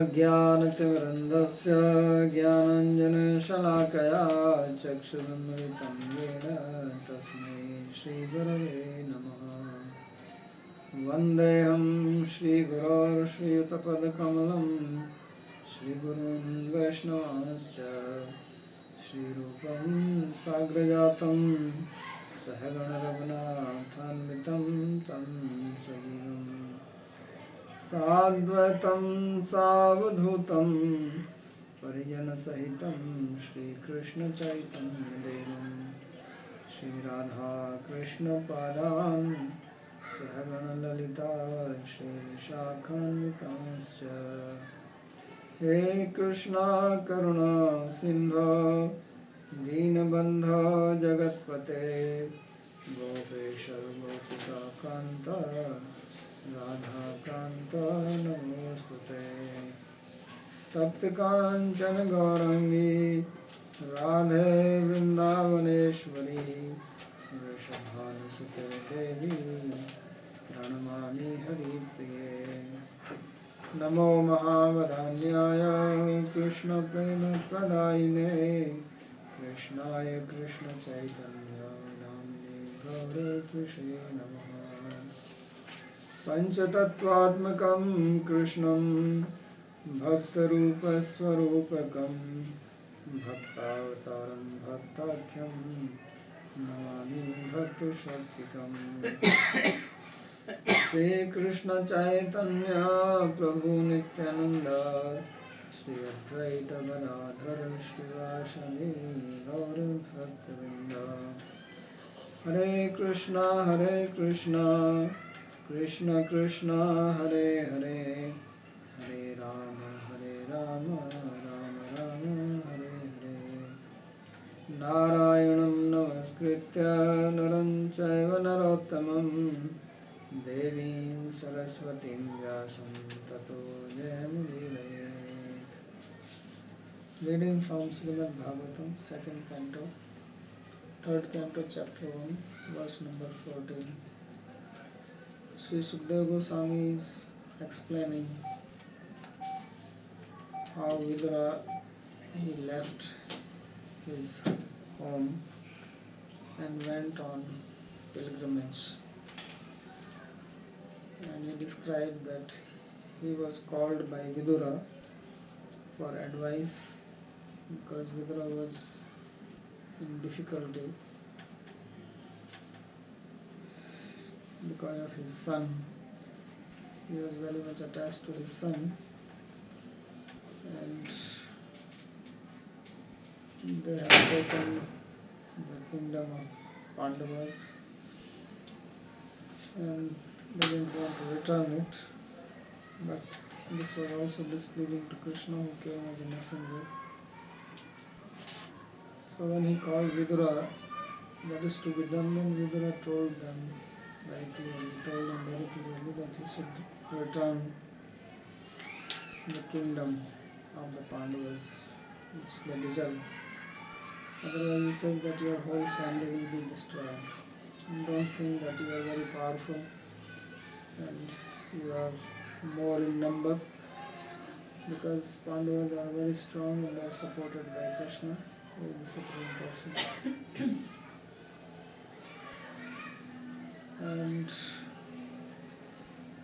ज्ञानतिमिरन्धस्य ज्ञानाञ्जनशलाकया चक्षुरुन्मिलितं येन तस्मै श्रीगुरवे नमः। वन्देऽहं श्रीगुरोर्श्रीयुतपदकमलं श्रीगुरून् वैष्णवांश्च श्रीरूपं साग्रजातं सहगणरघुनाथान्वितं तं सजीवम् साद्वैतं सावधूतं परिजनसहितं श्रीकृष्णचैतन्यदेवं श्रीराधाकृष्णपादान् सहगणललिता श्रीविशाखान्वितांश्च। हे कृष्णा करुणा सिन्धो दीनबन्धो जगत्पते गोपेश गोपिकान्त राधाकान्त नमोस्तुते। तप्तकाञ्चन गौराङ्गी राधे वृन्दावनेश्वरी वृषभानुसुते देवी प्रणमामि हरिप्रिये। नमो महावदान्याय कृष्णप्रेमप्रदायिने कृष्णाय कृष्णचैतन्य नामिने गौरकृष्णे नमः। पंचतत्वात्मकं कृष्णं भक्तरूपस्वरूपकं भक्तावतारं भक्ताख्यं नमामि भक्तशक्तिकम्। श्रीकृष्ण चैतन्य प्रभु नित्यानंद श्री अद्वैत गदाधर श्रीवासदि गौर भक्तवृंद। हरे कृष्णा कृष्ण कृष्ण हरे हरे हरे राम राम राम हरे हरे। नारायणं नमस्कृत्य नरं चैव नरोत्तमं देवीं सरस्वतीं व्यासं ततो जयमुदीरयेत्। Reading from Srimad Bhagavatam, 2nd Canto, 3rd Canto, Chapter 1, verse number 14. Sri Sukadeva Goswami is explaining how Vidura he left his home and went on pilgrimage, and he described that he was called by Vidura for advice because Vidura was in difficulty because of his son. He was very much attached to his son, and they have taken the kingdom of Pandavas and they didn't want to return it, but this was also displeasing to Krishna, who came as a messenger. So when he called Vidura what is to be done, then Vidura told them very clearly, that he should return the kingdom of the Pandavas which they deserve. Otherwise he said that your whole family will be destroyed. And don't think that you are very powerful and you are more in number, because Pandavas are very strong and they are supported by Krishna, who is the supreme person. And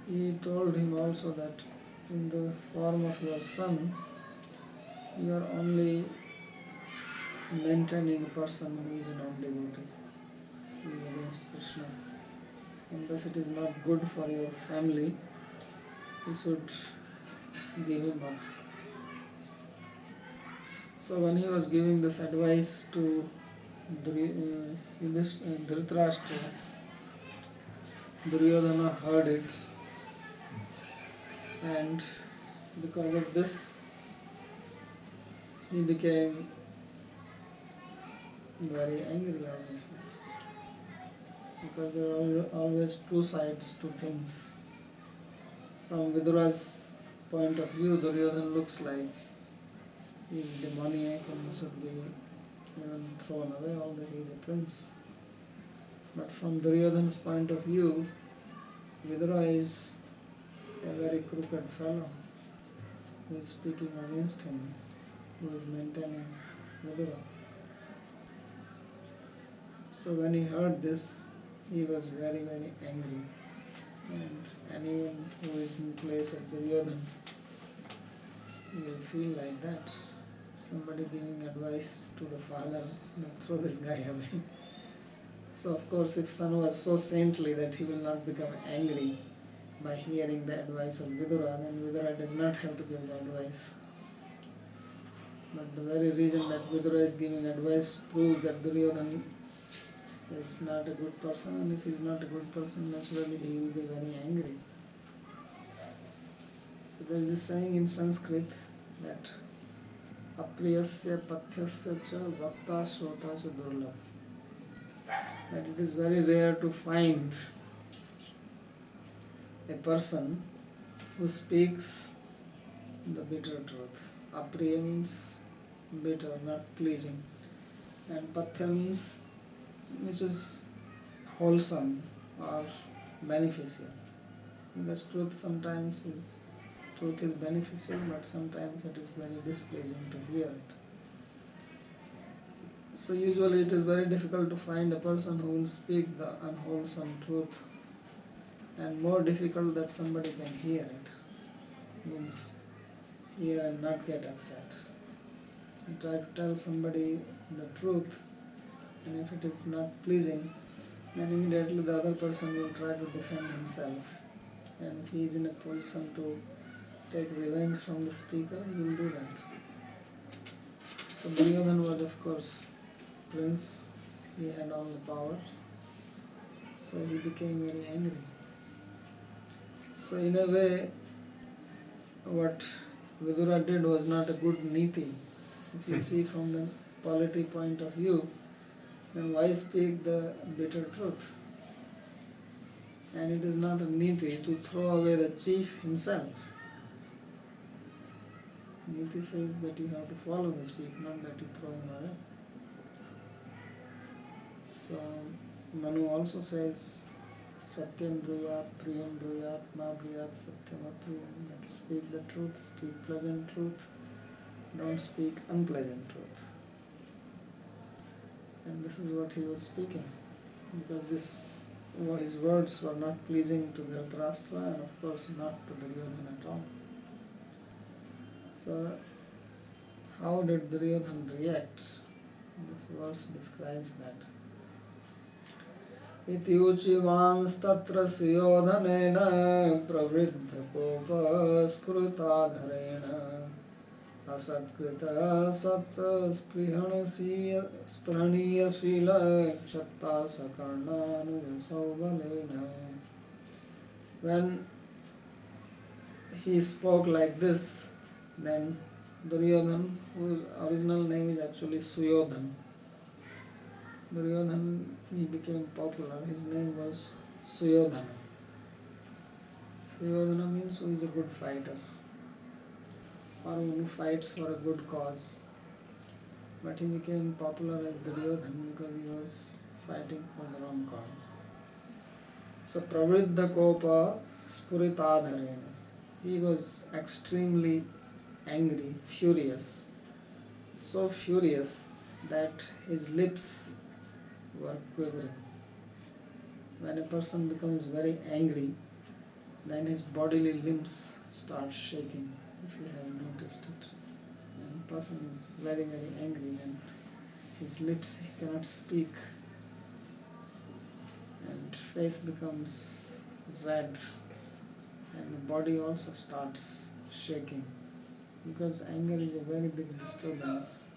he told him also that in the form of your son, you are only maintaining a person who is a non-devotee, who is against Krishna, and thus it is not good for your family. You should give him up. So when he was giving this advice to Dhritarashtra, Duryodhana heard it, and because of this he became very angry, obviously, because there are always two sides to things. From Vidura's point of view, Duryodhana looks like he is demoniac and should be even thrown away, although he is a prince. But from Duryodhana's point of view, Vidura is a very crooked fellow. who is speaking against him, who is maintaining Vidura. So when he heard this, he was very, very angry. And anyone who is in place of Duryodhana will feel like that. Somebody giving advice to the father, not throw this guy away. So of course, if son was so saintly that he will not become angry by hearing the advice of Vidura, then Vidura does not have to give the advice. But the very reason that Vidura is giving advice proves that Duryodhana is not a good person, and if he is not a good person, naturally he will be very angry. So there is a saying in Sanskrit that apriyasya pathyasya cha vakta shrota cha durlabh, that it is very rare to find a person who speaks the bitter truth. Apriya means bitter, not pleasing, and pathya means which is wholesome or beneficial. Because truth is beneficial, but sometimes it is very displeasing to hear it. So usually it is very difficult to find a person who will speak the unwholesome truth, and more difficult that somebody can hear it. Means hear and not get upset. You try to tell somebody the truth, and if it is not pleasing, then immediately the other person will try to defend himself. And if he is in a position to take revenge from the speaker, he will do that. So Duryodhana was of course prince, he had all the power, so he became very angry. So in a way, what Vidura did was not a good niti. If you see from the polity point of view, then why speak the bitter truth? And it is not a niti to throw away the chief himself. Niti says that you have to follow the chief, not that you throw him away. So Manu also says, Satyam bruyat, priyam bruyat, ma bruyat, satyam apriyam. That to speak the truth, speak pleasant truth, don't speak unpleasant truth. And this is what he was speaking, because his words were not pleasing to Dhritarashtra, and of course not to Duryodhana at all. So how did Duryodhana react? This verse describes that. Iti uchivānstatra suyodanena pravriddha kopa sprutādharena asatkrita satta sprihaniya Srila chatta sakarnānujasavalena. When he spoke like this, then Duryodhana, whose original name is actually Suyodhana, Duryodhana, he became popular. His name was Suyodhana. Suyodhana means who is a good fighter, or one who fights for a good cause. But he became popular as Duryodhana because he was fighting for the wrong cause. So pravriddha kopa spuritādharena. He was extremely angry, furious, so furious that his lips were quivering. When a person becomes very angry, then his bodily limbs start shaking, if you have noticed it. When a person is very, very angry, then his lips, he cannot speak, and face becomes red, and the body also starts shaking, because anger is a very big disturbance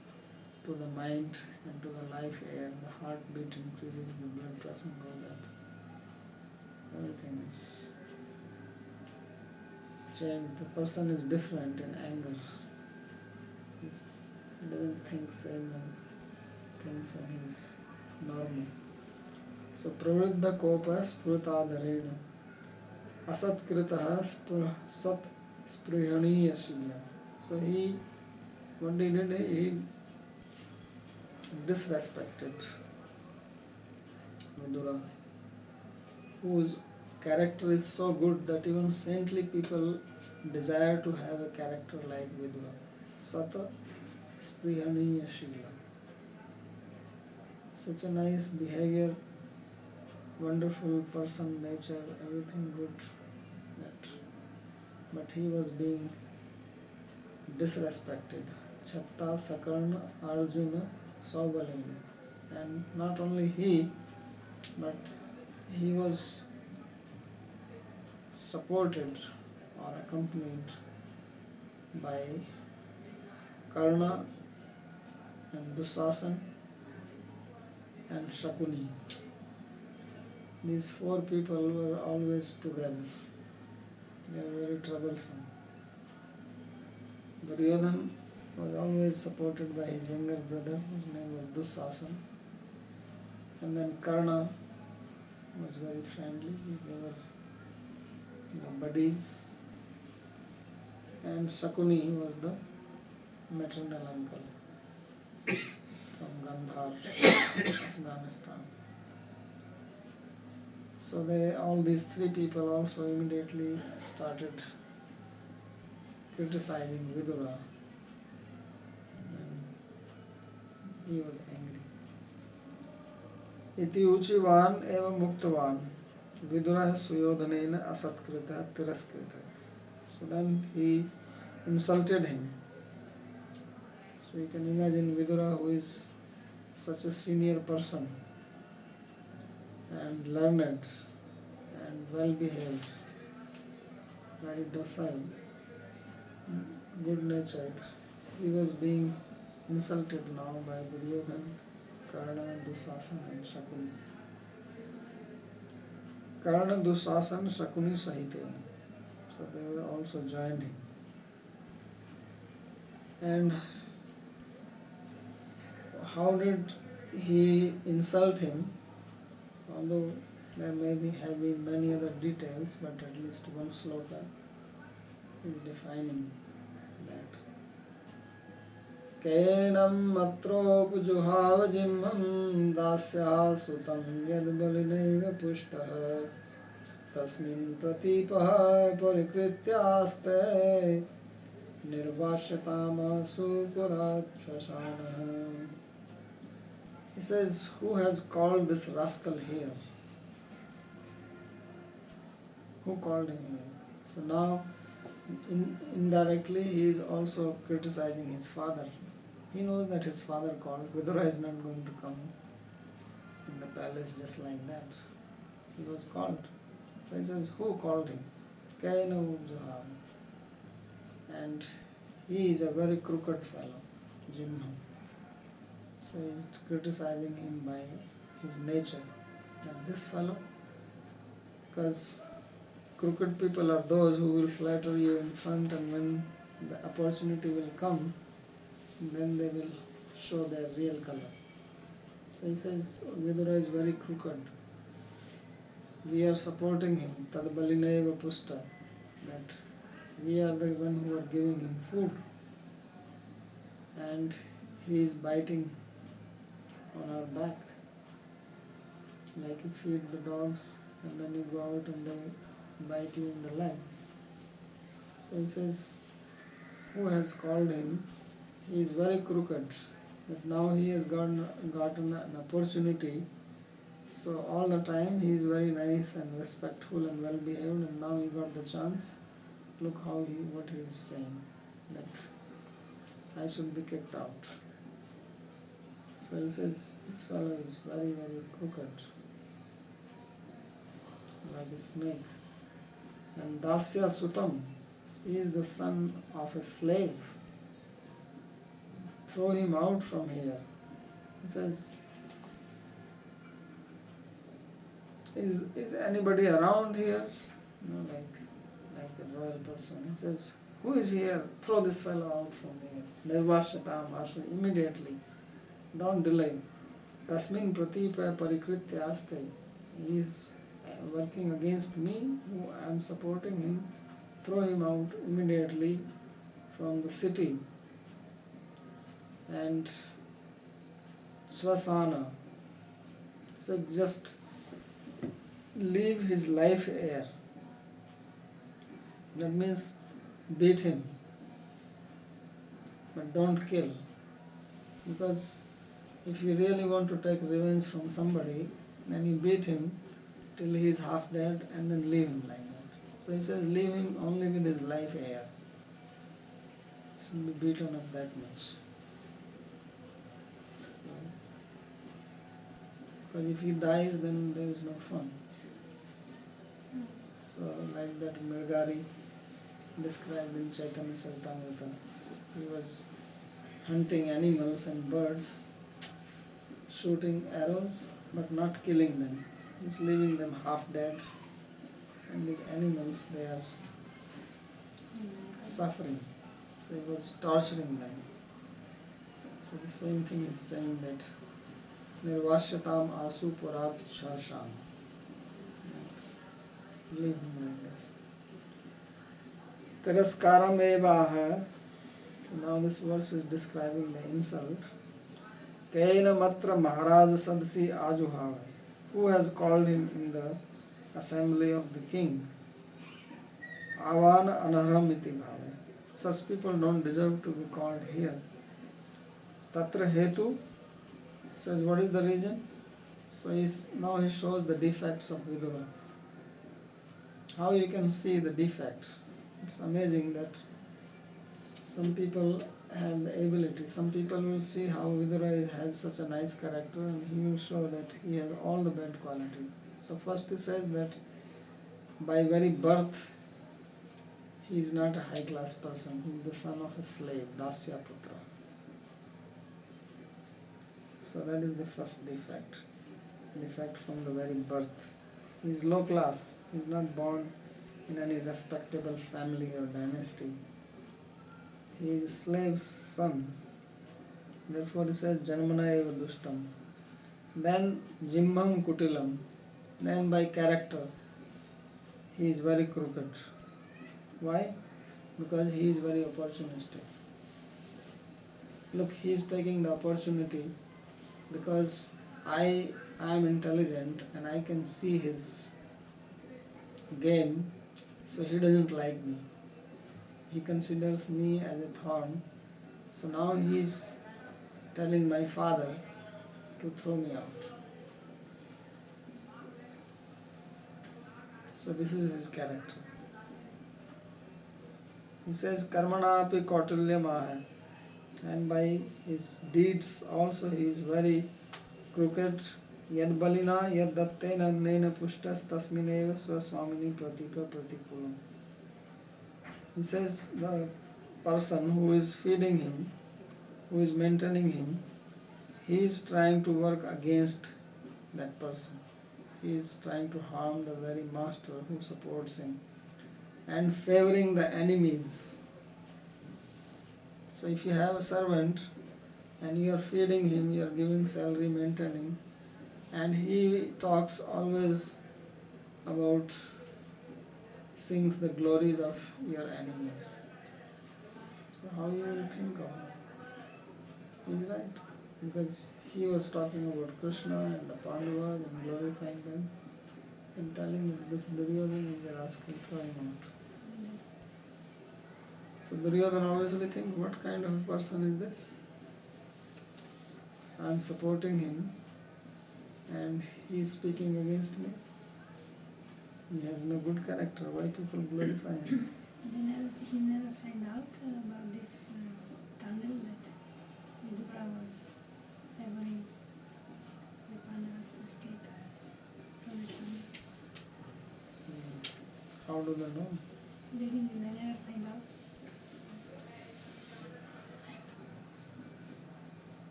to the mind and to the life air. The heartbeat increases, the blood pressure goes up. Everything is changed. The person is different in anger. He doesn't think same and thinks when he's normal. So pravriddha kopa sprutādharena asatkritaha sat sprihaniya Srila. So what he did, he disrespected Vidura, whose character is so good that even saintly people desire to have a character like Vidura. Sata Sprihaniya Srila. Such a nice behavior, wonderful person, nature, everything good. That, but he was being disrespected. Chatta Sakarna Arjuna Saubalena. And not only he, but he was supported or accompanied by Karna and Dusasan and Shakuni. These four people were always together. They were very troublesome. Duryodhan was always supported by his younger brother, whose name was Dusasan. And then Karna was very friendly. They were buddies. And Shakuni was the maternal uncle from Gandhar, Afghanistan. So all these three people also immediately started criticizing Vidura, and he was angry. Iti uchivan eva muktavan Vidura suyodhanena asatkrita tiraskrita. So then he insulted him. So you can imagine Vidura, who is such a senior person and learned and well behaved, very docile, good natured. He was being insulted now by Duryodhan, Karna, Dusasan and Shakuni. Karna, Dusasan, Shakuni Sahite. So they were also joined him. And how did he insult him? Although there may have been many other details, but at least one sloka is defining that. Kenam matropujuhav jimham dasya sutam yadbalineva pushtaha tasmin pratipaha parikrityaste nirvashyatama supuratshasana. He says, who has called this rascal here? Who called him here? So now, indirectly, he is also criticizing his father. He knows that his father called. Vidura is not going to come in the palace just like that. He was called. So he says, who called him? Kaina Ubjuha. And he is a very crooked fellow, Jimham. So he is criticizing him by his nature. That this fellow, because crooked people are those who will flatter you in front, and when the opportunity will come, then they will show their real color. So he says, Vidura is very crooked. We are supporting him, Tadbalineva Pusta, that we are the one who are giving him food. And he is biting on our back. Like you feed the dogs and then you go out and they bite you in the leg. So he says, who has called him? He is very crooked. That now he has gotten an opportunity. So all the time he is very nice and respectful and well behaved, and now he got the chance. Look what he is saying, that I should be kicked out. So he says, this fellow is very, very crooked, like a snake. And Dasya Sutam, he is the son of a slave. Throw him out from here. He says, is anybody around here? No, like a royal person. He says, who is here? Throw this fellow out from here. Nirvashatam ashu, immediately. Don't delay. Tasmin pratipa parikritya aste. He is working against me, who I am supporting him. Throw him out immediately from the city. And Swasana. So just leave his life here. That means beat him, but don't kill. Because if you really want to take revenge from somebody, then you beat him till he is half dead and then leave him like that. So he says, leave him only with his life air. Shouldn't be beaten up that much. Because if he dies, then there is no fun. So like that Mrigari described in Chaitanya Charitamrita, he was hunting animals and birds, shooting arrows but not killing them. He's leaving them half dead, and the animals, they are suffering. So he was torturing them. So the same thing is saying that Nirvashyatam asu purat sharsham. Leave him like this. Tiraskaram evaha. Now this verse is describing the insult. Kaina matra maharaj sadsi ajuhava. Who has called him in the assembly of the king? Avana anharam iti bhave. Such people don't deserve to be called here. Tatra hetu says, what is the reason? So now he shows the defects of Vidura. How you can see the defects. It's amazing that some people have the ability. Some people will see how Vidura has such a nice character, and he will show that he has all the bad quality. So first he says that by very birth he is not a high class person. He is the son of a slave, Dasya Putra. So that is the first defect. Defect from the very birth. He is low class. He is not born in any respectable family or dynasty. He is a slave's son. Therefore he says Janmana eva dushtam. Then Jimmam Kutilam. Then by character he is very crooked. Why? Because he is very opportunistic. Look, he is taking the opportunity because I am intelligent and I can see his game, so he doesn't like me. He considers me as a thorn. So now he is telling my father to throw me out. So this is his character. He says Karmana api kautilya maha. And by his deeds also he is very crooked. Yad balina yad dattena nena pushtas tasmineva swaswamini pratipa pratikulam. He says the person who is feeding him, who is maintaining him, he is trying to work against that person. He is trying to harm the very master who supports him and favoring the enemies. So if you have a servant and you are feeding him, you are giving salary, maintaining, and he talks always about, sings the glories of your enemies. So how you will think of it? He is right. Because he was talking about Krishna and the Pandavas and glorifying them and telling that this Duryodhana is a rascal, throw him out. So Duryodhana obviously thinks, what kind of a person is this? I am supporting him and he is speaking against me. He has no good character. Why people glorify him? He never found out about this tunnel that Vidura was favoring the Pandavas to escape from the tunnel. How do they know? They never find out.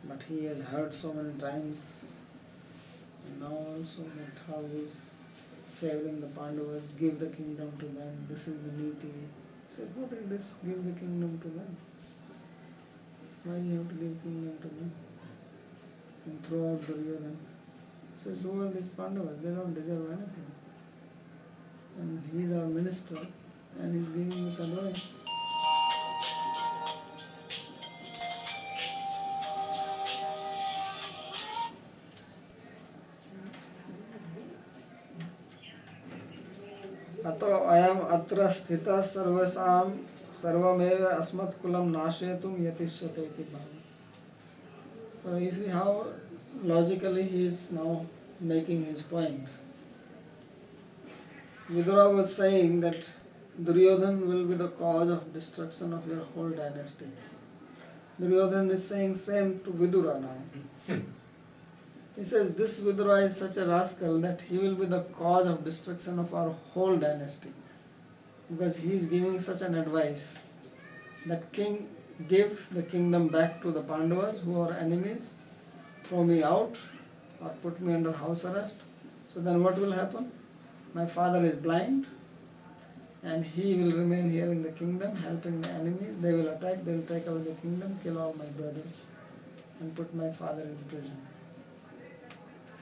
But he has heard so many times, and now also, that how he is favoring the Pandavas, give the kingdom to them, this is the niti. He says, what is this, give the kingdom to them? Why do you have to give kingdom to them? And throw out Duryodhana. He says, who are these Pandavas? They don't deserve anything. And he is our minister, and he is giving this advice. अतो अयम अत्र स्थितः सर्वसाम सर्वमेव अस्मत् coulomb नाशयितुम यतिष्यते इति भाव. So you see how logically he is now making his point. Vidura was saying that Duryodhan will be the cause of destruction of your whole dynasty. Duryodhan is saying same to Vidura now. He says this Vidura is such a rascal that he will be the cause of destruction of our whole dynasty. Because he is giving such an advice that king, give the kingdom back to the Pandavas who are enemies, throw me out or put me under house arrest. So then what will happen? My father is blind and he will remain here in the kingdom helping the enemies. They will attack, they will take away the kingdom, kill all my brothers and put my father in prison.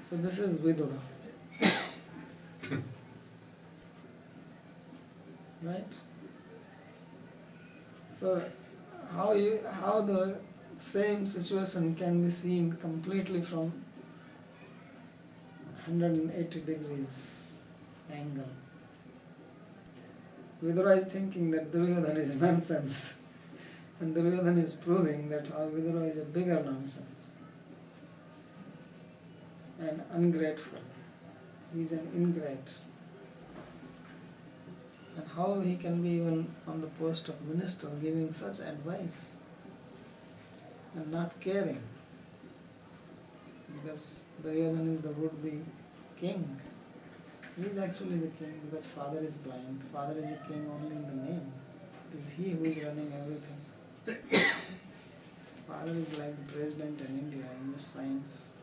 So this is Vidura. Right? So how the same situation can be seen completely from 180 degrees angle. Vidura is thinking that Duryodhana is nonsense and Duryodhana is proving that how Vidura is a bigger nonsense and ungrateful. He is an ingrate. And how he can be even on the post of minister giving such advice and not caring, because Duryodhana is the would-be king. He is actually the king because father is blind. Father is a king only in the name. It is he who is running everything. Father is like the president in India in the science.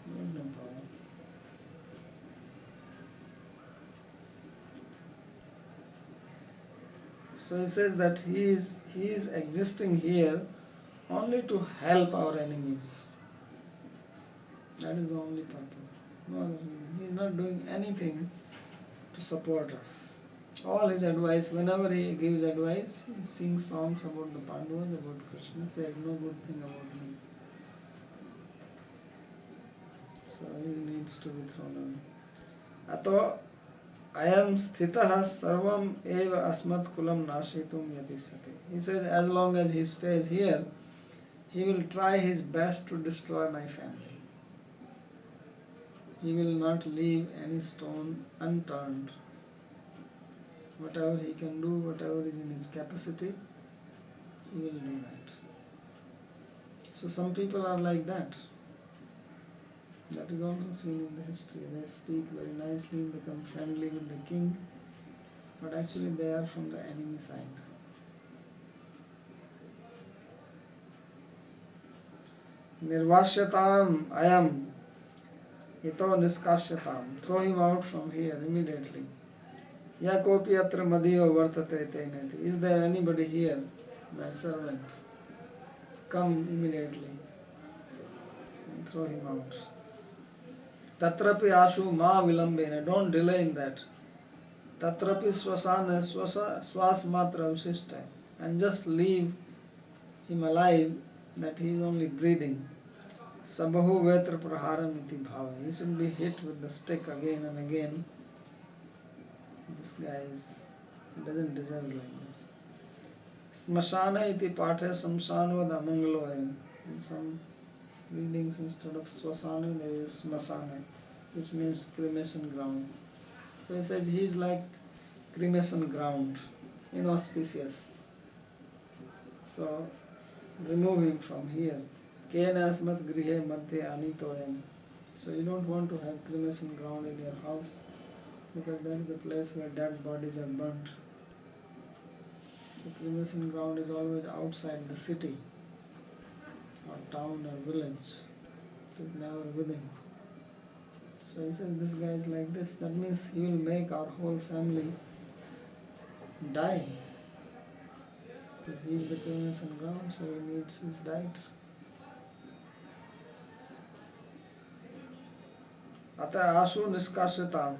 He has no power. So he says that he is existing here only to help our enemies. That is the only purpose. No other reason. He is not doing anything to support us. All his advice, whenever he gives advice, he sings songs about the Pandavas, about Krishna, says no good thing about me. So he needs to be thrown away. Ato ayam sthitah sarvam eva asmat kulam nashitum yatisate. He says as long as he stays here, he will try his best to destroy my family. He will not leave any stone unturned. Whatever he can do, whatever is in his capacity, he will do that. So some people are like that. That is also seen in the history. They speak very nicely, become friendly with the king, but actually they are from the enemy side. Nirvashyatam ayam ito niskashyatam. Throw him out from here immediately. Ya kopi atra madhiyo vartate teneti. Is there anybody here, my servant? Come immediately and throw him out. Tatrapi ashu ma vilambena. Don't delay in that. Tatrapi swasana swas matra usishta. And just leave him alive, that he is only breathing. Sabahu vetra praharam iti bhava. He should be hit with the stick again and again. This guy doesn't deserve like this. Smashana iti pathe samsano damangaloyam. In some readings, instead of swasana, there is smasana, which means cremation ground. So he says he is like cremation ground, inauspicious. So remove him from here. Kena asmat grihe madhye anitoyam. So you don't want to have cremation ground in your house, because that is the place where dead bodies are burnt. So cremation ground is always outside the city or town or village. It is never within. So he says this guy is like this. That means he will make our whole family die. Because he is the cremation ground, so he needs his diet. Ata ashu niskasyatam.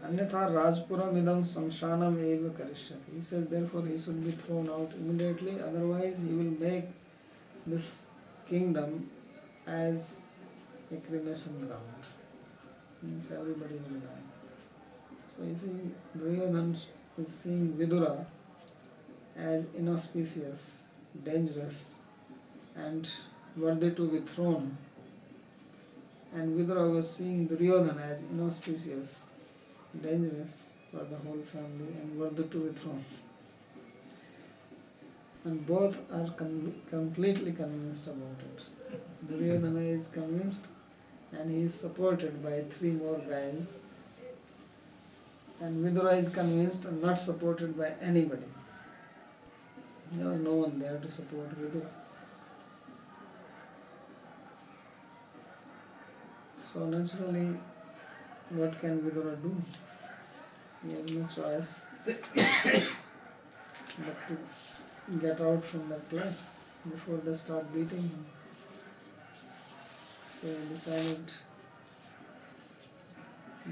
Anyatha rajpuram idam samshanam eva karishyati. He says therefore he should be thrown out immediately, otherwise he will make this kingdom as a cremation ground. Means everybody will die. So you see, Duryodhana is seeing Vidura as inauspicious, dangerous, and worthy to be thrown. And Vidura was seeing Duryodhana as inauspicious, dangerous for the whole family, and worthy to be thrown. And both are completely convinced about it. Duryodhana is convinced, and he is supported by 3 more guys. And Vidura is convinced and not supported by anybody. There was no one there to support Vidura. So naturally, what can Vidura do? He has no choice but to get out from that place before they start beating him. So he decided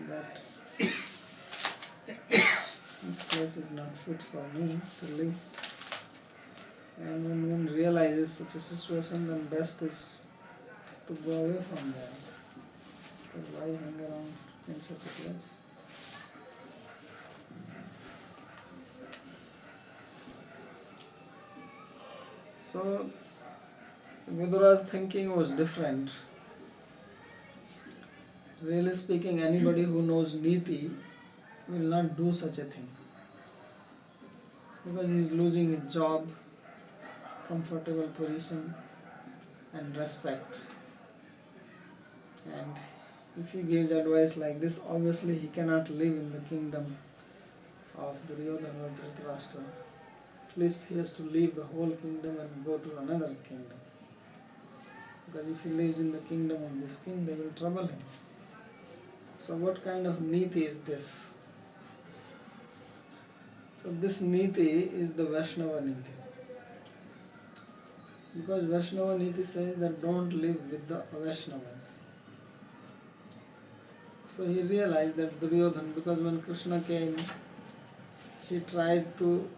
that this place is not fit for me to live. And when one realizes such a situation, then best is to go away from there. Because why hang around in such a place? So Vidura's thinking was different. Really speaking, anybody who knows Niti will not do such a thing. Because he is losing his job, comfortable position, and respect. And if he gives advice like this, obviously he cannot live in the kingdom of Duryodhana or Dhritarashtra. At least he has to leave the whole kingdom and go to another kingdom. Because if he lives in the kingdom of this king, they will trouble him. So what kind of niti is this? So this niti is the Vaishnava niti. Because Vaishnava niti says that don't live with the Vaishnavas. So he realized that Duryodhana, because when Krishna came, he tried to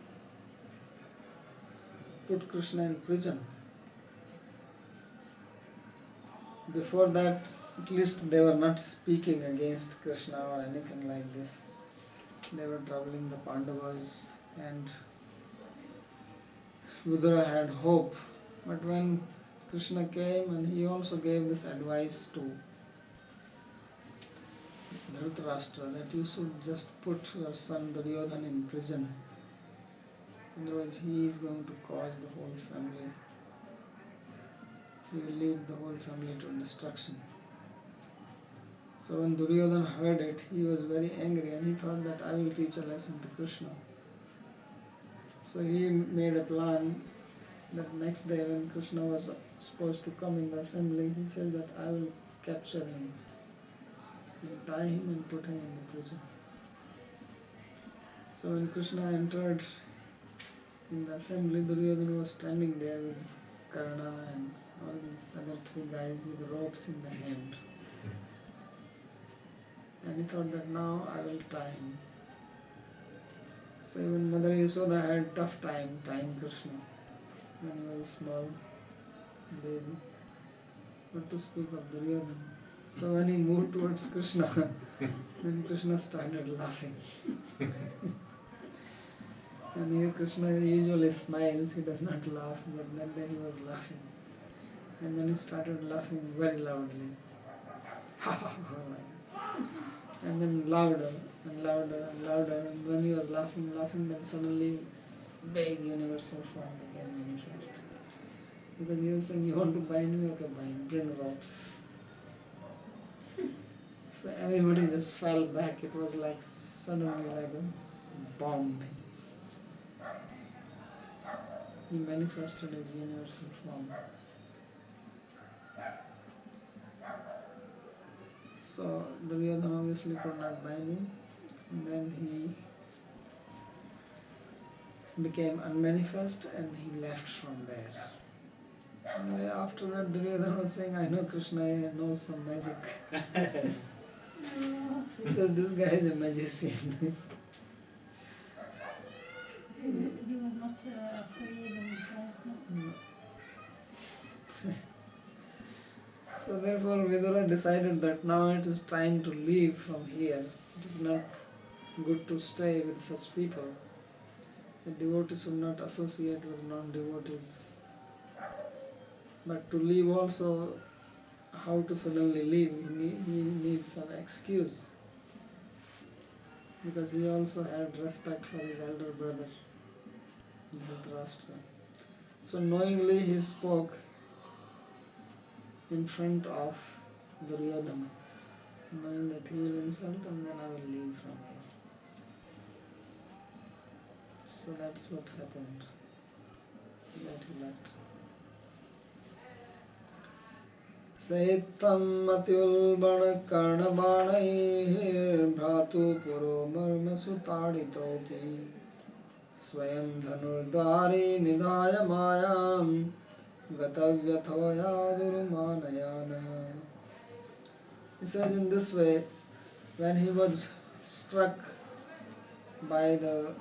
put Krishna in prison. Before that, at least they were not speaking against Krishna or anything like this. They were troubling the Pandavas, and Vidura had hope. But when Krishna came, and he also gave this advice to Dhritarashtra that you should just put your son Duryodhana in prison. Otherwise he is going to cause the whole family. He will lead the whole family to destruction. So when Duryodhana heard it, he was very angry and he thought that I will teach a lesson to Krishna. So he made a plan that next day when Krishna was supposed to come in the assembly, he said that I will capture him, tie him and put him in the prison. So when Krishna entered in the assembly, Duryodhana was standing there with Karna and all these other 3 guys with ropes in the hand. And he thought that now I will tie him. So even Mother Yashoda had tough time tying Krishna when he was a small baby. Not to speak of Duryodhana. So when he moved towards Krishna, then Krishna started laughing. And here Krishna usually smiles, he does not laugh, but that day he was laughing. And then he started laughing very loudly. Ha ha ha, like. And then louder and louder and louder. And when he was laughing, then suddenly big universal form became manifest. Because he was saying, you want to bind me? Okay, bind, bring ropes. So everybody just fell back. It was like suddenly like a bomb. He manifested his universal form. So Duryodhana obviously could not bind him, and then he became unmanifest and he left from there. And after that Duryodhana was saying, I know Krishna knows some magic. He said, this guy is a magician. He was not afraid or impressed, no? No. So therefore Vidura decided that now it is time to leave from here. It is not good to stay with such people. A devotee should not associate with non-devotees. But to leave also, how to suddenly leave? He needs some excuse. Because he also had respect for his elder brother, Dhritarashtra. So knowingly he spoke in front of Duryodhana, knowing that he will insult and then I will leave from here. So that's what happened, that he left. Saitam atyulbana karnabanai bhratu puro marma sutaditopi swayam dhanurdvari nidhaya mayam gatavyathoya durumanayana. He says in this way, when he was struck by the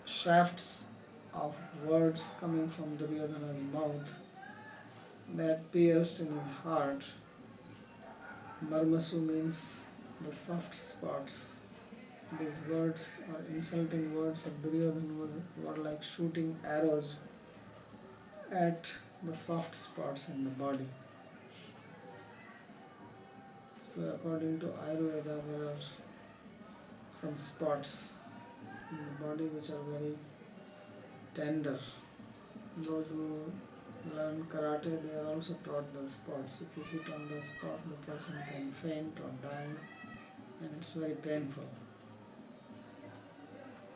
shafts of words coming from Duryodhana's mouth that pierced in his heart, marmasu means the soft spots. These words or insulting words of Duryodhana were like shooting arrows at the soft spots in the body. So according to Ayurveda, there are some spots in the body which are very tender. Those who learn karate, they are also taught those spots. If you hit on the spot, the person can faint or die, and it's very painful.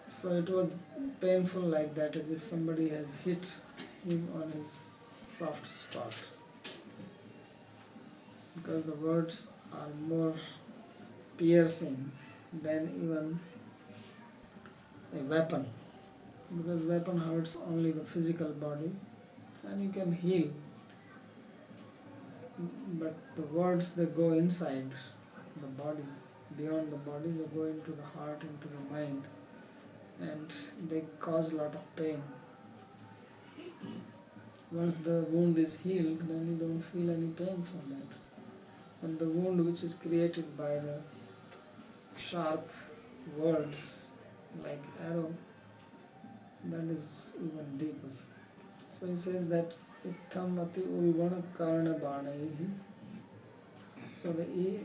So it was painful like that, as if somebody has hit him on his soft spot. Because the words are more piercing than even a weapon. Because weapon hurts only the physical body and you can heal. But the words, they go inside the body, beyond the body, they go into the heart, into the mind, and they cause a lot of pain. Once the wound is healed, then you don't feel any pain from that. And the wound which is created by the sharp words like arrow, that is even deeper. So he says that Itham ati ulvana karna banaihi. So the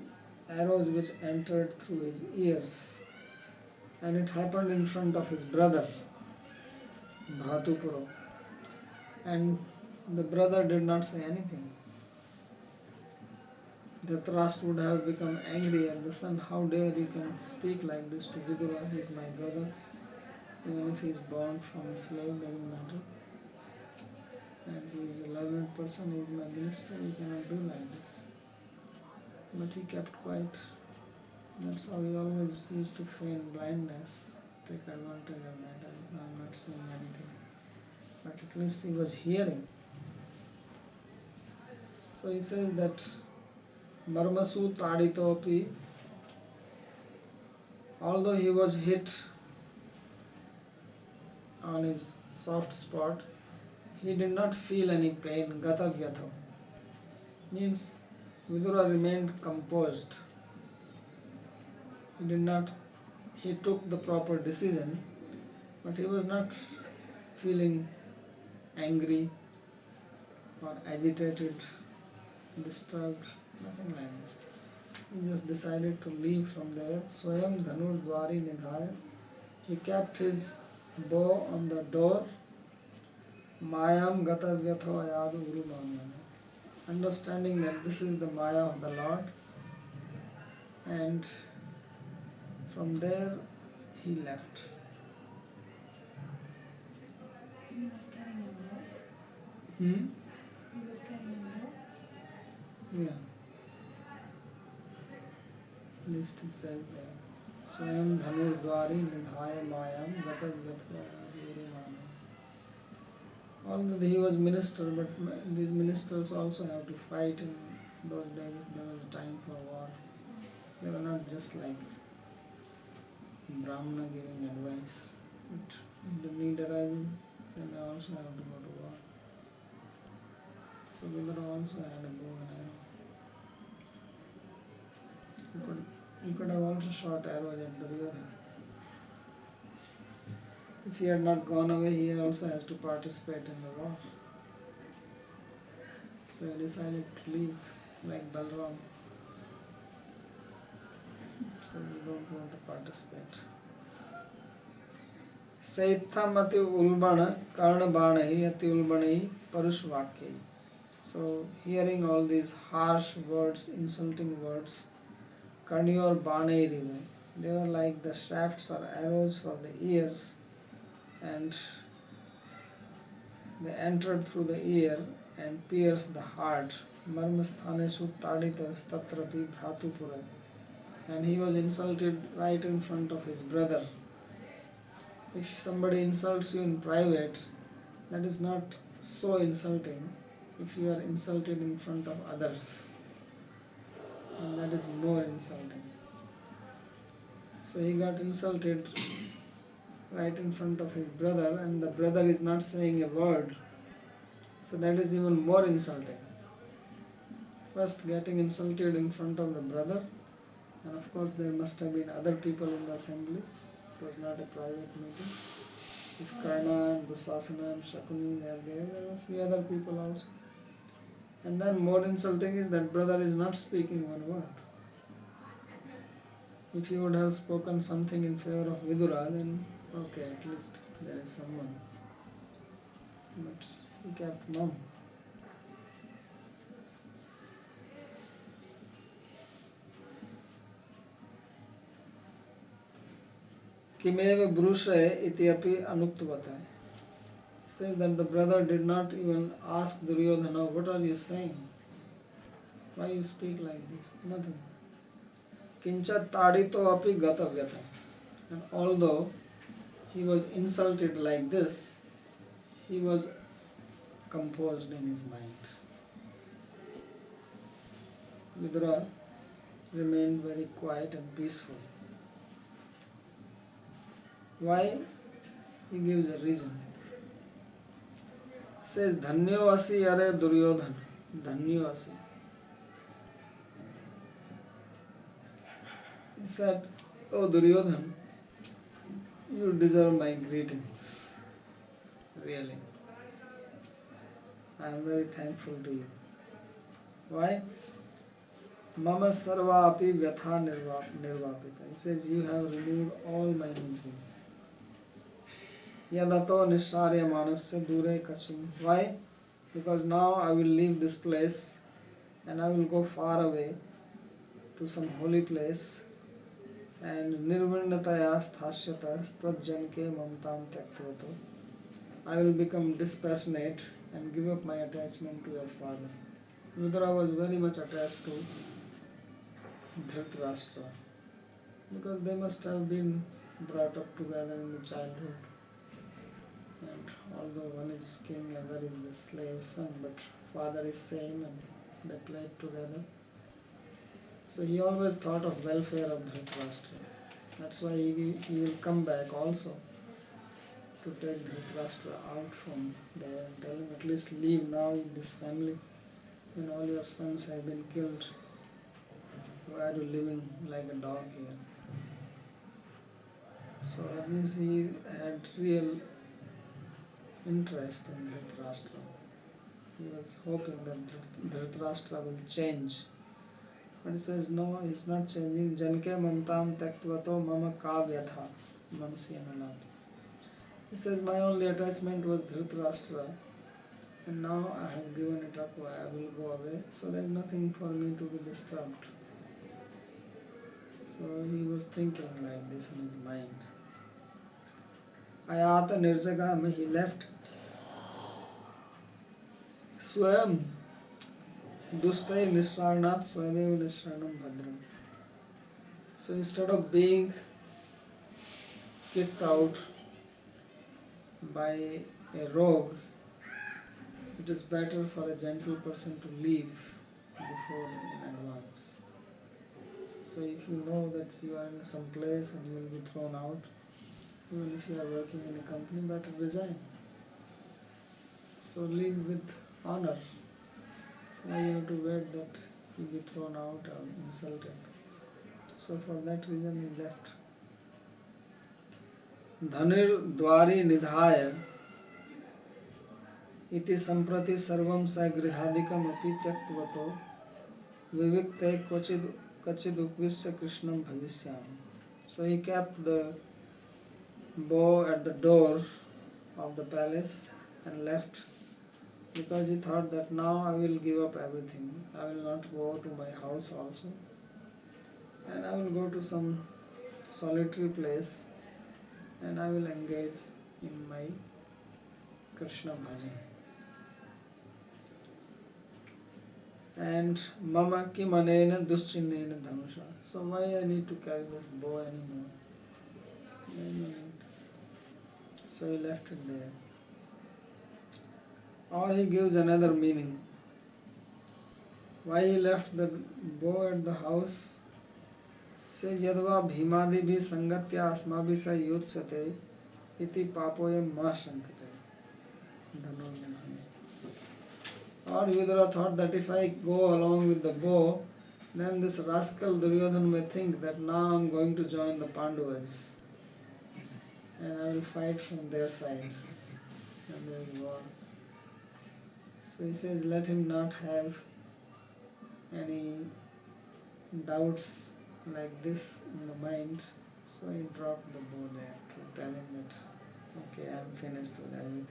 arrows which entered through his ears, and it happened in front of his brother, Bhatupuro. And the brother did not say anything. Dhritarashtra would have become angry at the son. How dare you can speak like this to Vidura? He is my brother. Even if he is born from a slave, doesn't matter. And he is a learned person, he is my minister, he cannot do like this. But he kept quiet. That's how he always used to feign blindness, take advantage of that. I'm not saying anything. But at least he was hearing. So he says that Marmasu Taditopi, although he was hit on his soft spot, he did not feel any pain. Gatavyatho means Vidura remained composed. He took the proper decision, but he was not feeling angry or agitated, disturbed, nothing like that. He just decided to leave from there. Swayam Dhanur Dwari Nidhaya. He kept his bow on the door. Mayam Gatavyatho Ayadu Guru Manana. Understanding that this is the Maya of the Lord, and from there he left. He was carrying a bow. He was carrying a bow. Yeah. At least it says there. Swayam Dhanur Dwari Nidhaya Mayam Gatavyatho Ayadu Guru Manana. Although he was minister, but these ministers also have to fight in those days. There was a time for war. They were not just like Brahmana giving advice. But if the need arises, then they also have to go to war. So Vidura also had a bow and arrow. He could have also shot arrows at Duryodhana. If he had not gone away, he also has to participate in the war. So he decided to leave like Balram. So we don't want to participate. Saithamati ulbana karna banahi ati ulbanahi parushvakyahi. So hearing all these harsh words, insulting words, Karni or Banairive, they were like the shafts or arrows for the ears, and they entered through the ear and pierced the heart. Marmasthaneshu taditas tatrapi bhratupura. And he was insulted right in front of his brother. If somebody insults you in private, that is not so insulting if you are insulted in front of others. And that is more insulting. So he got insulted right in front of his brother, and the brother is not saying a word. So that is even more insulting. First getting insulted in front of the brother, and of course there must have been other people in the assembly. It was not a private meeting. If Karna and Dusasana and Shakuni they are there must be other people also. And then more insulting is that brother is not speaking one word. If you would have spoken something in favor of Vidura, then okay, at least there is someone. But he kept mum. Kimeva Brushe iti api anuktavata. Says that the brother did not even ask Duryodhana, what are you saying? Why you speak like this? Nothing. Kincha tadito api gatavyata. And although he was insulted like this, he was composed in his mind. Vidura remained very quiet and peaceful. Why? He gives a reason. Says, Dhanyo asi are Duryodhana. Dhanyo asi. He said, oh Duryodhana, you deserve my greetings. Really. I am very thankful to you. Why? Mama sarva api vyatha nirvapita. He says, you have removed all my miseries. Yadato nisharya manasya dure kachum. Why? Because now I will leave this place and I will go far away to some holy place, and nirvinnataya sthashyata stvajjanke mamtam tyaktvato. I will become dispassionate and give up my attachment to your father. Vidura was very much attached to Dhritarashtra because they must have been brought up together in the childhood. And although one is king and other is the slave son, but father is same and they played together. So he always thought of welfare of Dhritarashtra. That's why he will come back also to take Dhritarashtra out from there and tell him, at least leave now in this family. When all your sons have been killed, why are you living like a dog here? So that means he had real interest in Dhritarashtra. He was hoping that Dhritarashtra will change. But he says, no, he's not changing. Janke mamtam taktvato mama kavyatha manasyanalati. He says, my only attachment was Dhritarashtra, and now I have given it up, I will go away, so there is nothing for me to be disturbed. So he was thinking like this in his mind. Ayata nirjagam, he left. Swayam dustai nisarnat swamev nisranam bhadram. So instead of being kicked out by a rogue, it is better for a gentle person to leave before in advance. So if you know that you are in some place and you will be thrown out, even if you are working in a company, better resign. So leave with honor. So why you have to wait that you be thrown out or insulted? So for that reason he left. Dhanir dwari nidhaya iti samprati sarvam sa grihadikam api tyaktvato vivikte kachid upvisya krishnam bhajisyam. So he kept the bow at the door of the palace and left, because he thought that now I will give up everything. I will not go to my house also, and I will go to some solitary place and I will engage in my Krishna bhajan. And mama kim anena duschinena dhanusha. So why I need to carry this bow anymore? So he left it there. Or he gives another meaning. Why he left the bow at the house? Says yadva bhimadi bhi sangatya asmabhi sa yutsate iti papoyam ma shankate. Or Yudhara thought that if I go along with the bow, then this rascal Duryodhana may think that now I am going to join the Pandavas and I will fight from their side and there is war. So he says let him not have any doubts like this in the mind. So he dropped the bow there to tell him that okay, I am finished with everything.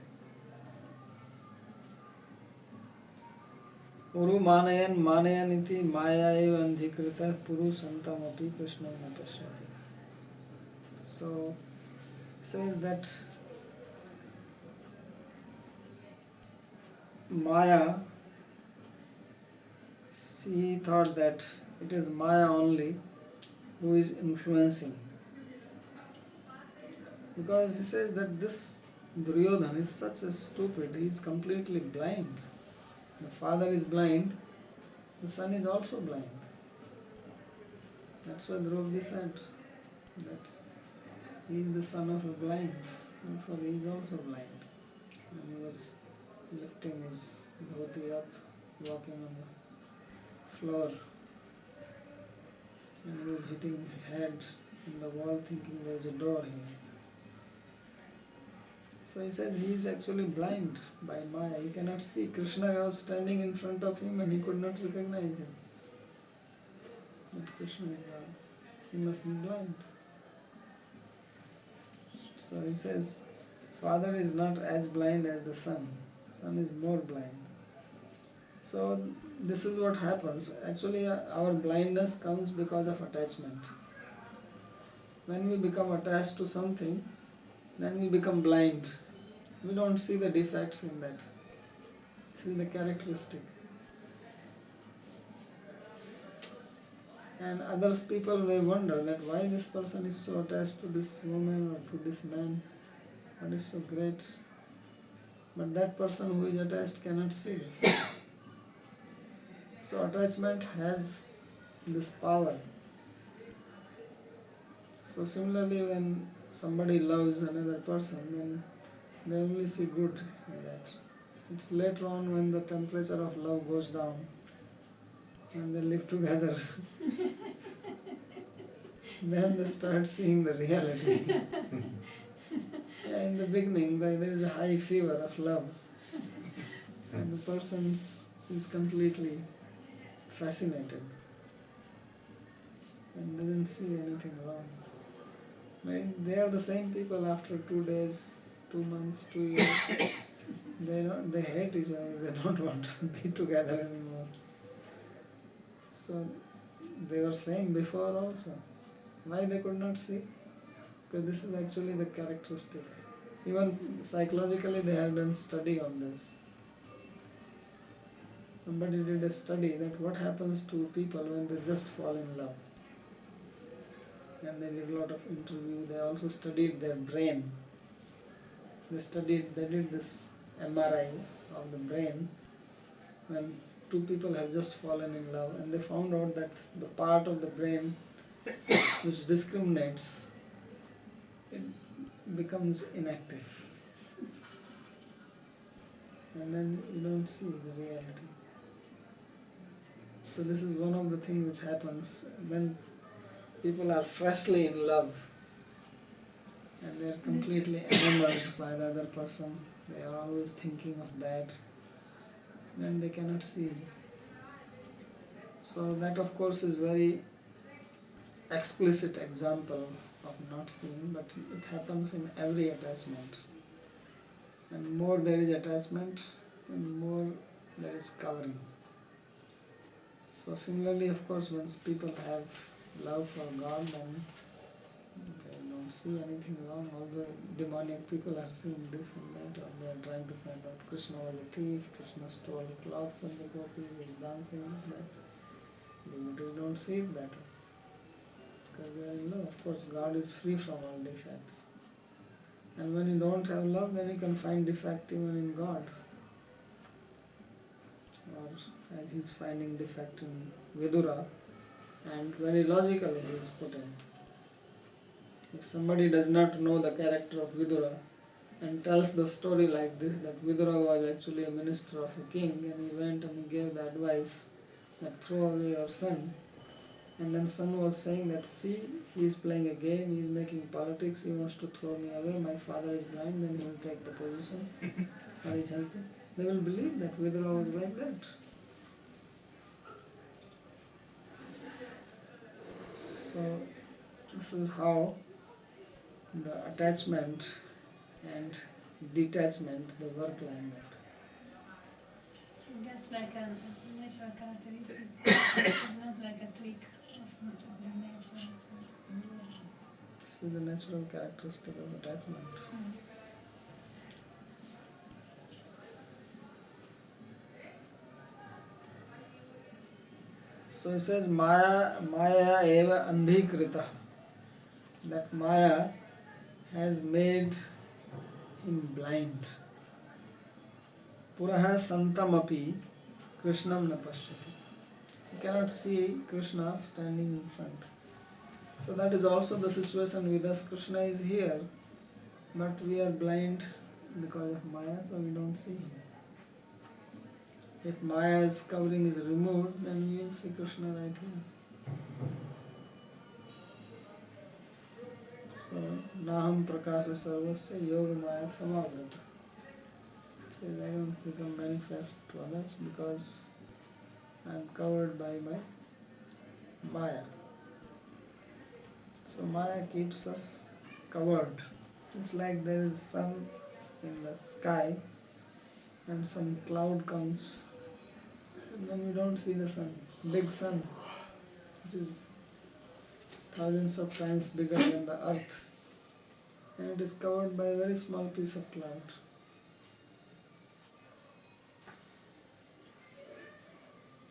Uru manayan iti maya eva andhikrita puru santam api krishnam na pashyati. So says that Maya, she thought that it is Maya only who is influencing. Because he says that this Duryodhana is such a stupid, he is completely blind. The father is blind, the son is also blind. That's why Draupadi said that he is the son of a blind, therefore he is also blind. And he was lifting his dhoti up, walking on the floor, and he was hitting his head in the wall thinking there is a door here. So he says he is actually blind by Maya. He cannot see. Krishna was standing in front of him and he could not recognize him. But Krishna is blind. He must be blind. So he says, father is not as blind as the son. Son is more blind. So this is what happens. Actually our blindness comes because of attachment. When we become attached to something, then we become blind. We don't see the defects in that. See the characteristic. And others people may wonder that why this person is so attached to this woman or to this man. What is so great? But that person who is attached cannot see this. So attachment has this power. So similarly when somebody loves another person, then they only see good in that. It's later on when the temperature of love goes down and they live together, then they start seeing the reality. In the beginning there is a high fever of love and the person is completely fascinated and doesn't see anything wrong. They are the same people after 2 days, 2 months, 2 years. They hate each other. They don't want to be together anymore. So they were saying before also. Why they could not see? Because this is actually the characteristic. Even psychologically they have done study on this. Somebody did a study that what happens to people when they just fall in love. And they did a lot of interview. They also studied their brain. They did this MRI of the brain when two people have just fallen in love, and they found out that the part of the brain which discriminates, it becomes inactive. And then you don't see the reality. So this is one of the things which happens when people are freshly in love and they are completely enamored by the other person. They are always thinking of that. Then they cannot see. So that of course is very explicit example of not seeing, but it happens in every attachment. And more there is attachment, and more there is covering. So similarly, of course, once people have love for God, then they don't see anything wrong. Although demoniac people are seeing this and that, or they are trying to find out Krishna was a thief, Krishna stole clothes from the gopis, he is dancing like that. Devotees don't see it that way, because they are in love. Of course, God is free from all defects. And when you don't have love, then you can find defect even in God. Or as he is finding defect in Vidura, and very logically he is put in. If somebody does not know the character of Vidura and tells the story like this, that Vidura was actually a minister of a king and he went and he gave the advice that throw away your son, and then son was saying that see, he is playing a game, he is making politics, he wants to throw me away, my father is blind, then he will take the position, or he is helping. They will believe that Vidura was like that. So this is how the attachment and detachment, they work like that. So just like a natural characteristic, it's not like a trick of the nature or something. This is the natural characteristic of attachment. So it says Maya eva andhikrita. That Maya has made him blind. Puraha santamapi Krishnam na pashyati. He cannot see Krishna standing in front. So that is also the situation with us. Krishna is here, but we are blind because of Maya, so we don't see him. If Maya's covering is removed, then we will see Krishna right here. So, Naham Prakasha Sarvasya Yoga Maya Samavrata. So I don't become manifest to others because I am covered by my Maya. So Maya keeps us covered. It's like there is sun in the sky and some cloud comes and then we don't see the sun. Big sun, which is thousands of times bigger than the earth, and it is covered by a very small piece of cloud.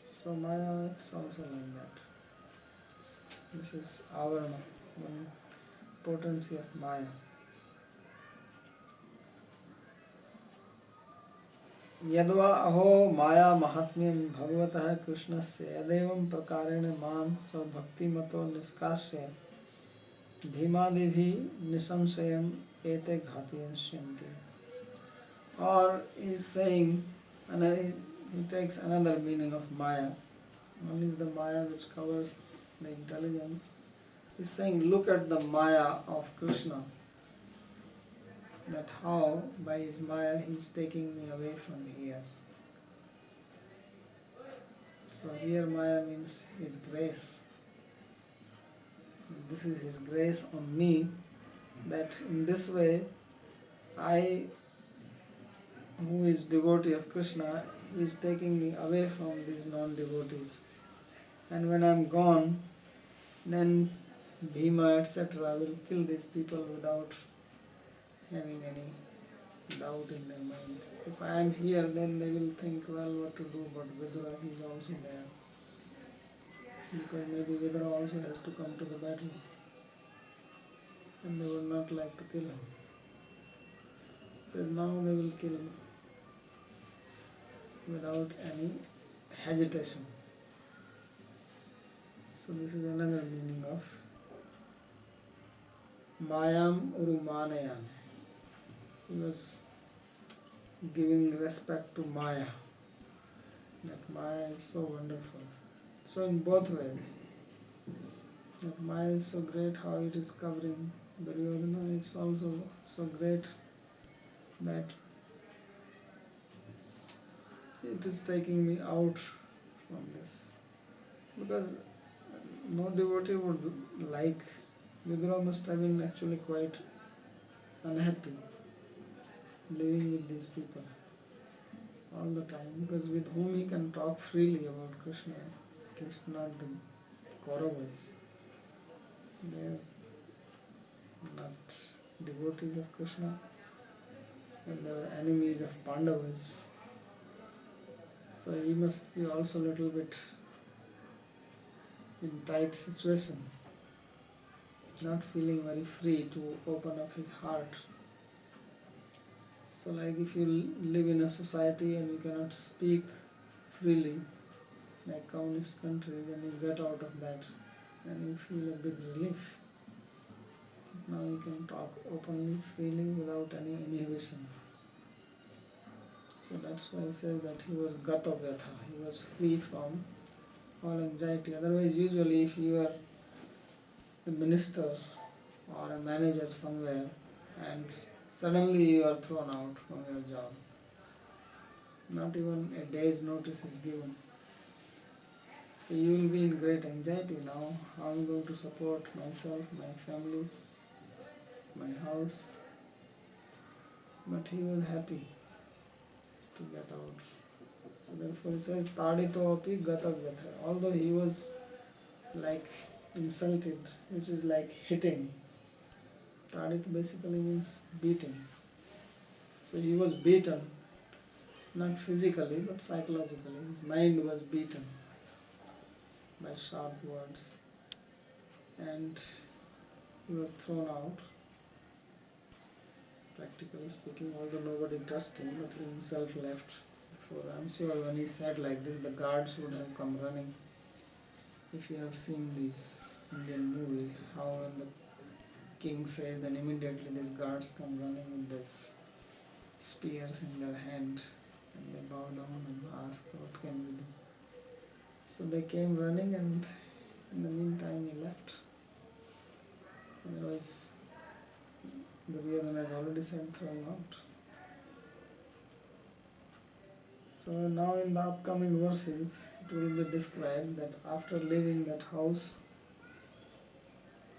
So Maya is also like that. This is avarana, one potency of Maya. यद्वा अहो माया महात्म्यं भगवतः कृष्णस्य यदेवं प्रकारेण मां स्वभक्तिमतो निष्कास्य भीमादिभिः निसंशयम् एते घातयिष्यन्ति. Or he is saying, and he takes another meaning of Maya. One is the Maya which covers the intelligence. He is saying, look at the Maya of Krishna. That how by his Maya he is taking me away from here. So here Maya means his grace. This is his grace on me, that in this way I, who is devotee of Krishna, he is taking me away from these non-devotees. And when I am gone, then Bhima etc. will kill these people without having any doubt in their mind. If I am here, then they will think, well, what to do, but Vidura, he is also there. Because maybe Vidura also has to come to the battle. And they would not like to kill him. So now they will kill him without any hesitation. So this is another meaning of Mayam Urumanayam. He was giving respect to Maya. That Maya is so wonderful. So in both ways, That Maya is so great how it is covering Duryodhana. It's also so great that it is taking me out from this. Because no devotee would like. Vidura must have been actually quite unhappy living with these people all the time, because with whom he can talk freely about Krishna, at least not the Kauravas. They are not devotees of Krishna and they were enemies of Pandavas. So he must be also a little bit in tight situation, not feeling very free to open up his heart. So like if you live in a society and you cannot speak freely, like communist countries, and you get out of that, then you feel a big relief. Now you can talk openly, freely, without any inhibition. So that's why I say that he was gata vyatha, he was free from all anxiety. Otherwise, usually if you are a minister or a manager somewhere and suddenly you are thrown out from your job, not even a day's notice is given. So you will be in great anxiety now. How am I going to support myself, my family, my house? But he was happy to get out. So therefore it says Tadito api gata gatha. Although he was like insulted, which is like hitting. Tadito basically means beating. So he was beaten, not physically but psychologically. His mind was beaten by sharp words and he was thrown out, practically speaking, although nobody touched him, but he himself left. Before, I'm sure when he said like this, the guards would have come running. If you have seen these Indian movies, how when the king says, then immediately these guards come running with this spears in their hand and they bow down and ask, what can we do? So they came running and in the meantime he left. Otherwise, the Duryodhana has already said throw him out. So now in the upcoming verses it will be described that after leaving that house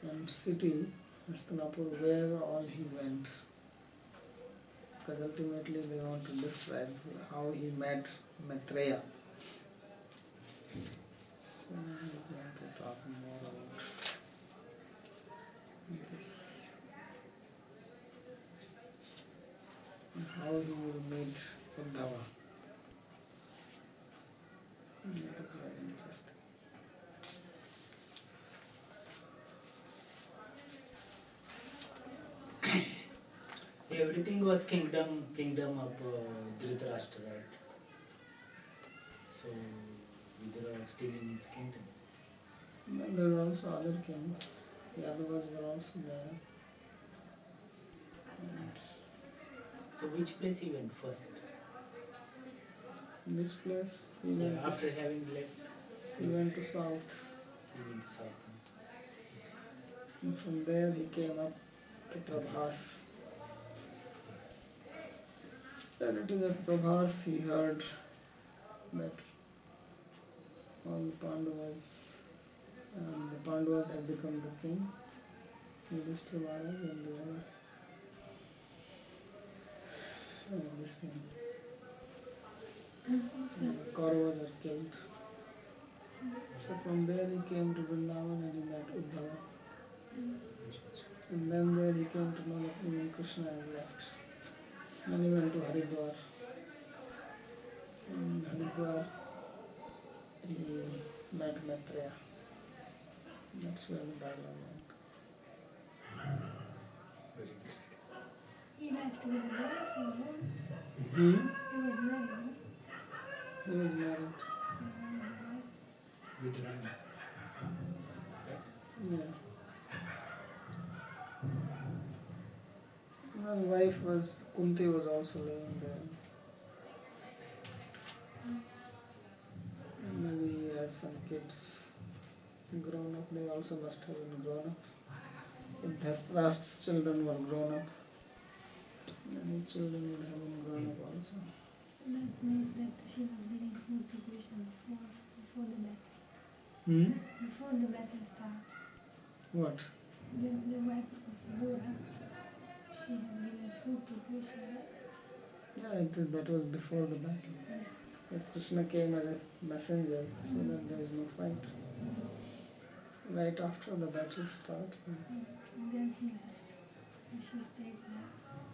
and city, Hastinapur, where all he went. Because ultimately they want to describe how he met Maitreya. So now he is going to talk more about this and how he will meet Uddhava. That is very interesting. Everything was kingdom of Dhritarashtra, right? So Vidura was still in his kingdom. And there were also other kings. The Yadavas were also there. And So which place he went first? in this place he went, After having left, he went to south. he went to south. And from there he came up to Prabhas. And it is at Prabhas he heard that all the Pandavas had become the king. Yudhishthira Maharaj and the other this thing. Kauravas are killed. So from there he came to Vrindavan and he met Uddhava. And then there he came to know that even Krishna has left. Then he went to Haridwar. In Haridwar he met Maitreya. That's where the dialogue went. Very interesting. He left with a wife or what? He was married, no? He was married. So why the wife? With Rani. Yeah. Well, wife was Kunti was also living there. And maybe he has some kids. grown up, they also must have been grown up. If Dhritarashtra's children were grown up, many children would have been grown up also. So that means that she was giving food to Krishna before the battle. Before the battle started. What? The wife of Dura, she has given food to Krishna, right? Yeah, that was before the battle. Because Krishna came as a messenger, so that there is no fight. Right after the battle starts, then And then he left. And she stayed there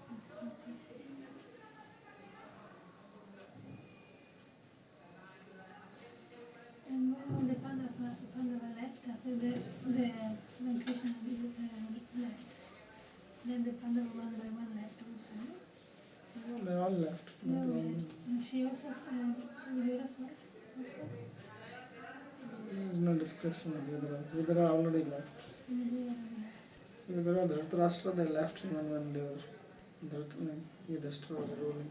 with Kunti. And when all the Pandava left, after when Krishna left, then the Pandava one by one left also. well, they all left. No, Not only- and she also, Vidura's wife also. There is no description of Vidura. Vidura already left. Vidura left. Vidura, Dhritarashtra, they left even when they were Yudhishthira was ruling.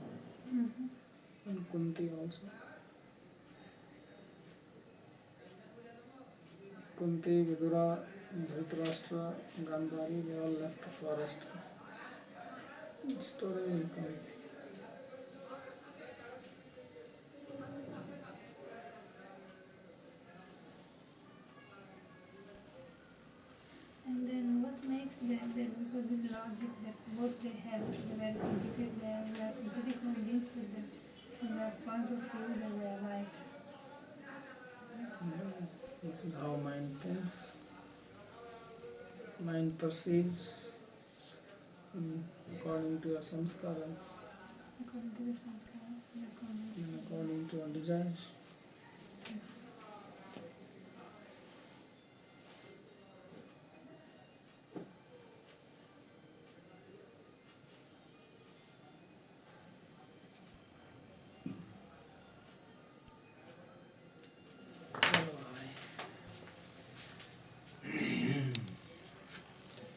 Mm-hmm. And Kunti also. Kunti, Vidura, Dhritarashtra, Gandhari, they all left the forest. The story will come. And then what makes them, because this logic that both they have, they were pretty convinced that from their point of view they were right. This is how mind thinks. Mind perceives according to your samskaras According to the samskaras, they are convinced. and according to your desires.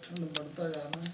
ठंड बढ़ता जा रहा है.